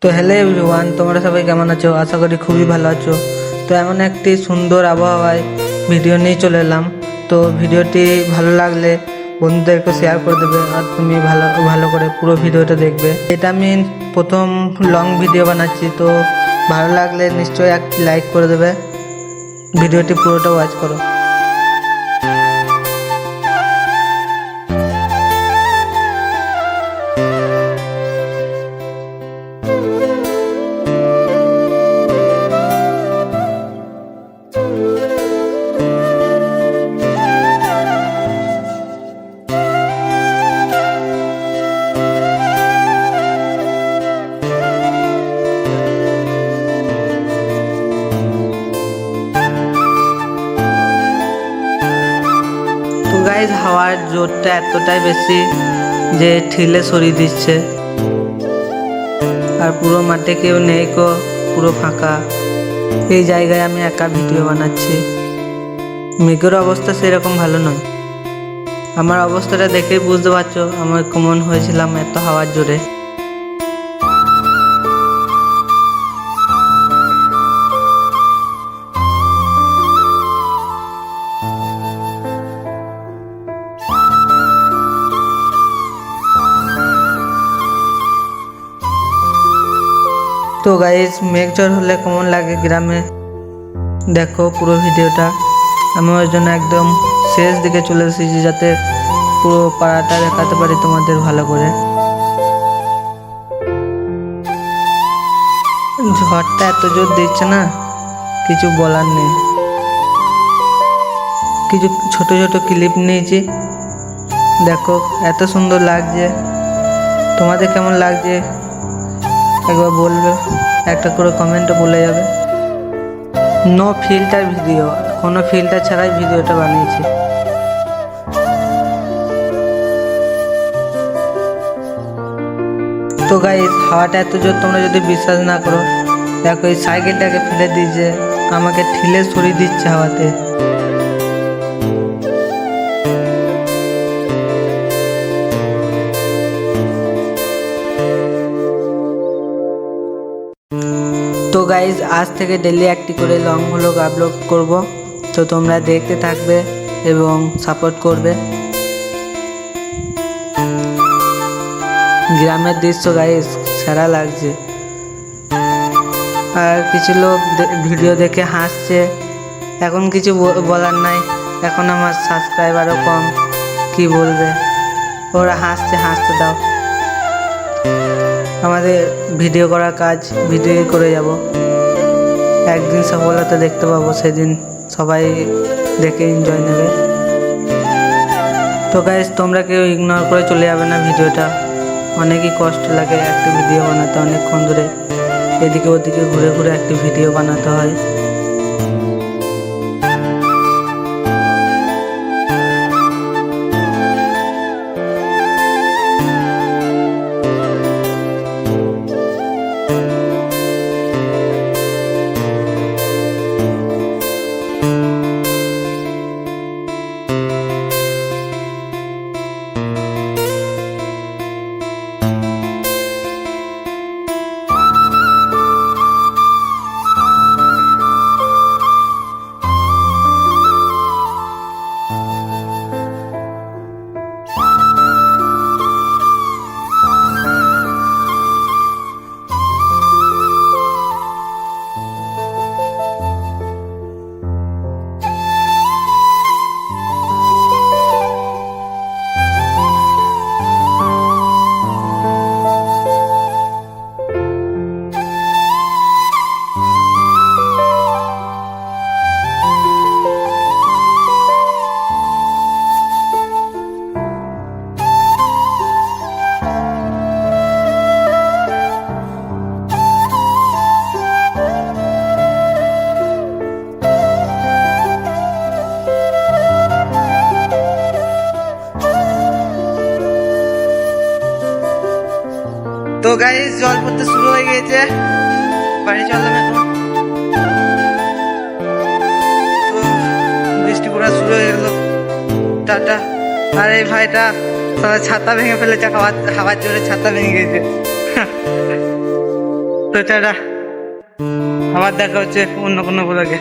তো hello everyone, তোমরা সবাই কেমন আছো? আশা করি খুবই ভালো আছো। তো এমন একটি সুন্দর আবহাওয়ায় ভিডিও নিয়ে চলে এলাম। তো ভিডিওটি ভালো লাগলে বন্ধুদেরকে শেয়ার করে দেবে, আর তুমি ভালো ভালো করে পুরো ভিডিওটা দেখবে। এটা আমি প্রথম লং ভিডিও বানাচ্ছি, তো ভালো লাগলে নিশ্চয়ই একটি লাইক করে দেবে। ভিডিওটি পুরোটা ওয়াচ করো। তো গাইজ, হাওয়ার জোরটা এতটাই বেশি যে ঠিলে সরিয়ে দিচ্ছে, আর পুরো মাঠে কেউ নেই, পুরো ফাঁকা। এই জায়গায় আমি একা ভিডিও বানাচ্ছি। মেঘের অবস্থা সেরকম ভালো নয়। আমার অবস্থাটা দেখেই বুঝতে পারছো আমার কেমন হয়েছিলাম এত হাওয়ার জোরে। তো গাইস, মেঘ ঝড় হলে কেমন লাগে গ্রামে দেখো পুরো ভিডিওটা। আমি ওই জন্য একদম শেষ দিকে চলে এসেছি, যাতে পুরো পাড়াটা দেখাতে পারি তোমাদের ভালো করে। ঝড়টা এত জোর দিচ্ছে না, কিছু বলার নেই। কিছু ছোট ছোট ক্লিপ নিয়েছি, দেখো এত সুন্দর লাগছে। তোমাদের কেমন লাগছে একবার বলবে, একটা করে কমেন্টে বলে যাবে। নো ফিল্টার ভিডিও, কোনো ফিল্টার ছাড়াই ভিডিওটা বানিয়েছি। তো গাইস, হাওয়াটা এত জোর, তোমরা যদি বিশ্বাস না করো, দেখো এই সাইকেলটাকে ফেলে দিয়েছে, আমাকে ঠিলে সরিয়ে দিচ্ছে হাওয়াতে। তো গাইজ, আজ থেকে ডেলি একটি করে লং ভ্লগ আপলোড করব। তো তোমরা দেখতে থাকবে এবং সাপোর্ট করবে। গ্রামের দৃশ্য গাইজ সেরা লাগছে। আর কিছু লোক ভিডিও দেখে হাসছে, এখন কিছু বলার নাই। এখন আমার সাবস্ক্রাইবারও কম, কি বলবে, ওরা হাসছে, হাসতে দাও। আমাদের ভিডিও করার কাজ ভিডিও করে যাব, একদিন সফলতা দেখতে পাবো, সেদিন সবাই দেখে এনজয় নেবে। তো গাইস, তোমরা কেউ ইগনোর করে চলে যাবে না ভিডিওটা। অনেকই কষ্ট লাগে একটা ভিডিও বানাতে, অনেকক্ষণ ধরে এদিকে ওদিকে ঘুরে ঘুরে একটা ভিডিও বানাতে হয়। তো গাইস, জল পড়তে শুরু হয়ে গেছে, বাড়ি চললাম এখন। তো বৃষ্টি পড়া শুরু হয়ে গেল, টাটা। আর এই ভাইটা ছাতা ভেঙে ফেলেছে, হাওয়ার জোরে ছাতা ভেঙে গেছে। তো টাটা, আবার দেখা হচ্ছে অন্য কোনো ব্লগে।